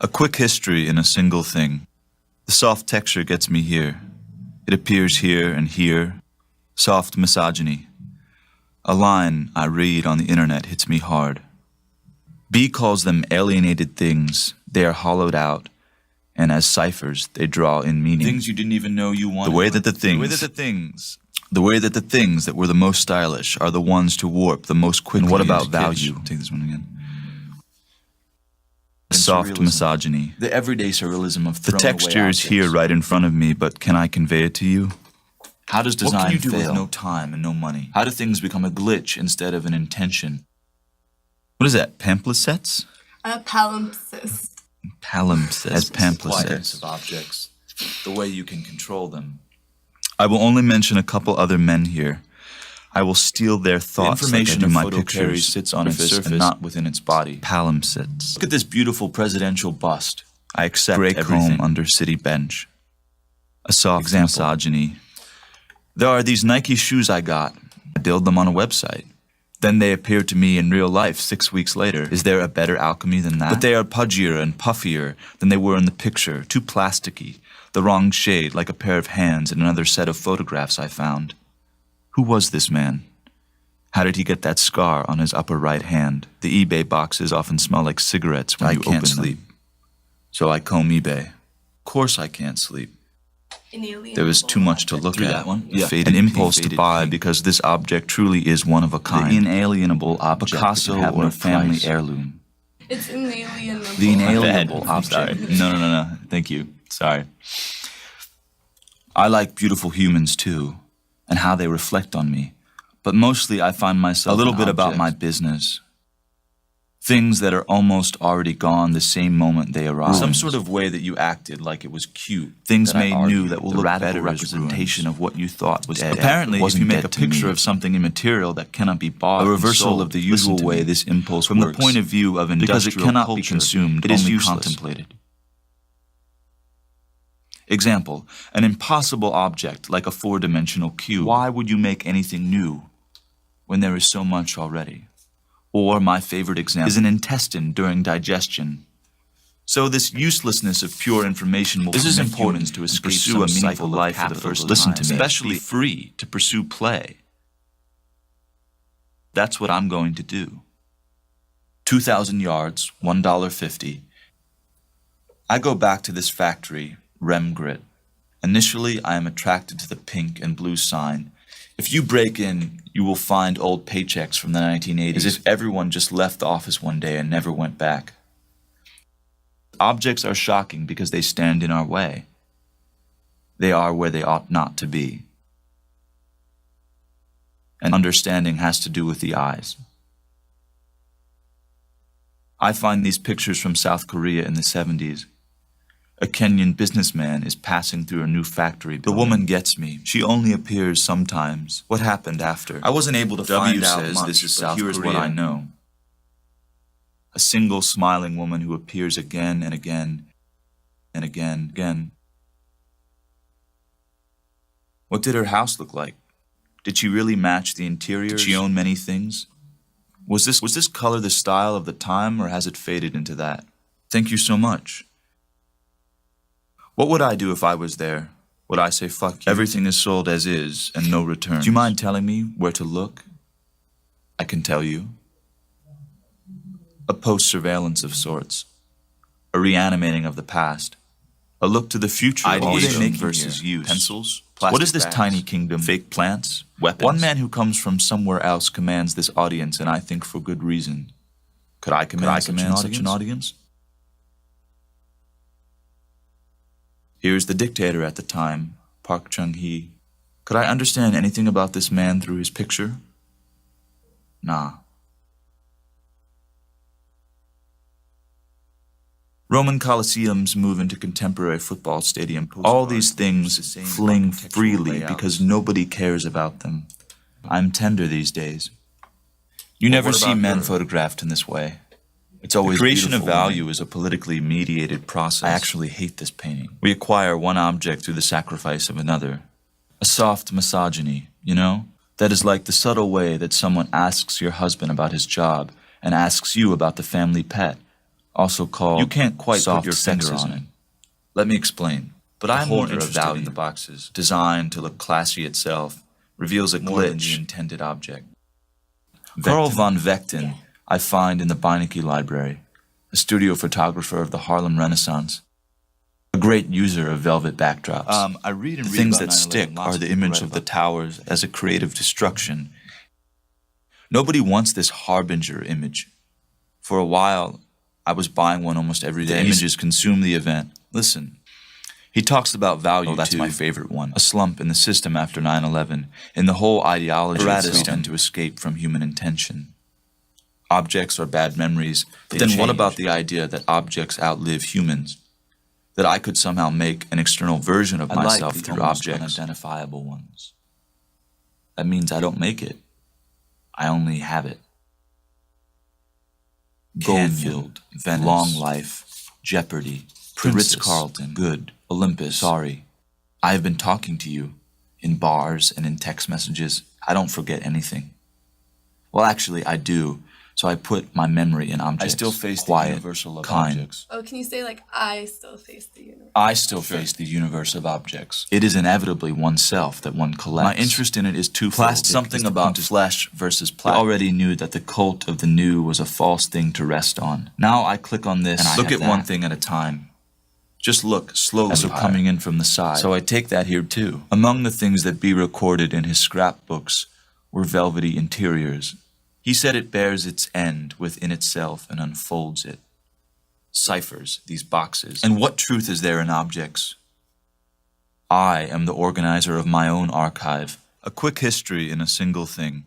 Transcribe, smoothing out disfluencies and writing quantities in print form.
A quick history in a single thing. The soft texture gets me here. It appears here and here. Soft misogyny. A line I read on the internet hits me hard. B calls them alienated things. They are hollowed out, and as ciphers, they draw in meaning. Things you didn't even know you wanted. The way that the things that were the most stylish are the ones to warp the most quickly. And what about value? Take this one again. Soft misogyny. The everyday surrealism of the texture is here right in front of me, but can I convey it to you? How does design fail? What can you do with no time and no money? How do things become a glitch instead of an intention? What is that, pamphlet-sets? Palimpsest. Palimpsest. As pamphlet-sets of objects. The way you can control them. I will only mention a couple other men here. I will steal their thoughts. The information of my pictures sits on its surface and not within its body. Palimpsests. Look at this beautiful presidential bust. I accept gray comb under city bench. A soft misogyny. There are these Nike shoes I got. I build them on a website. Then they appear to me in real life 6 weeks later. Is there a better alchemy than that? But they are pudgier and puffier than they were in the picture, too plasticky, the wrong shade, like a pair of hands in another set of photographs I found. Who was this man? How did he get that scar on his upper right hand? The eBay boxes often smell like cigarettes when you open them. So I comb eBay. Of course I can't sleep. There was too much to look at. An impulse to buy because this object truly is one of a kind. The inalienable object. Picasso or a family heirloom. It's inalienable. The inalienable object. No. Thank you. Sorry. I like beautiful humans too, and how they reflect on me. But mostly I find myself a little bit about my business. Things that are almost already gone the same moment they arrive. Some sort of way that you acted like it was cute. Things made new that will look better representation of what you thought was dead. Apparently, if you make a picture of something immaterial that cannot be bought, a reversal of the usual way this impulse works. From the point of view of industrial culture, because it cannot be consumed, it is only contemplated. Example, an impossible object like a four-dimensional cube. Why would you make anything new when there is so much already? Or, my favorite example, is an intestine during digestion. So this uselessness of pure information will permit humans to pursue a meaningful life for the first time. Listen to me. Especially free to pursue play. That's what I'm going to do. 2,000 yards, $1.50. I go back to this factory, Remgrit. Initially, I am attracted to the pink and blue sign. If you break in, you will find old paychecks from the 1980s, as if everyone just left the office one day and never went back. Objects are shocking because they stand in our way. They are where they ought not to be. And understanding has to do with the eyes. I find these pictures from South Korea in the 70s. A Kenyan businessman is passing through a new factory building. The woman gets me. She only appears sometimes. What happened after? I wasn't able to find out much, this is South Korea. What I know. A single smiling woman who appears again and again and again. What did her house look like? Did she really match the interior? Did she own many things? Was this color the style of the time, or has it faded into that? Thank you so much. What would I do if I was there? Would I say, fuck you? Everything is sold as is, and no returns. Do you mind telling me where to look? I can tell you. A post-surveillance of sorts. A reanimating of the past. A look to the future. Ideation versus use. Pencils? Plastic what is this bags? Tiny kingdom? Fake plants? Weapons? One man who comes from somewhere else commands this audience, and I think for good reason. Could I command such an audience? Here's the dictator at the time, Park Chung-hee. Could I understand anything about this man through his picture? Nah. Roman Colosseums move into contemporary football stadium. All these things fling freely because nobody cares about them. I'm tender these days. You never see men photographed in this way. It's always the creation of value is a politically mediated process. I actually hate this painting. We acquire one object through the sacrifice of another. A soft misogyny, you know? That is like the subtle way that someone asks your husband about his job and asks you about the family pet, also called You can't quite soft put your finger on it. Let me explain. But I'm more holder of interested value, in the boxes. designed to look classy itself, reveals a More than glitch. the intended object. Karl von Vechten, I find in the Beinecke Library, a studio photographer of the Harlem Renaissance, a great user of velvet backdrops. I read The things that stick are the image of the towers as a creative destruction. Nobody wants this harbinger image. For a while, I was buying one almost every day. The images consume the event. Listen, he talks about value, that's too. my favorite one. A slump in the system after 9/11, in the whole ideology of freedom to escape from human intention. Objects are bad memories. But then what about the idea that objects outlive humans? That I could somehow make an external version of myself through objects. Unidentifiable ones. That means I don't make it. I only have it. Goldfield, Venice, Long Life, Jeopardy, the Ritz-Carlton, Good, Olympus, Sorry. I have been talking to you in bars and in text messages. I don't forget anything. Well, actually, I do. So I put my memory in objects. I still face quiet, the universal of kind. objects. Oh, can you say like, I still face the universe? I still face the universe of objects. It is inevitably oneself that one collects. My interest in it is twofold. Plastic Something is the about quintess- flesh versus plastic. I already knew that the cult of the new was a false thing to rest on. Now I click on this, And I look have at one that. thing at a time. Just look slowly As they're a coming in from the side. So I take that here too. Among the things that B recorded in his scrapbooks were velvety interiors. He said it bears its end within itself and unfolds it. Ciphers, these boxes. And what truth is there in objects? I am the organizer of my own archive, a quick history in a single thing.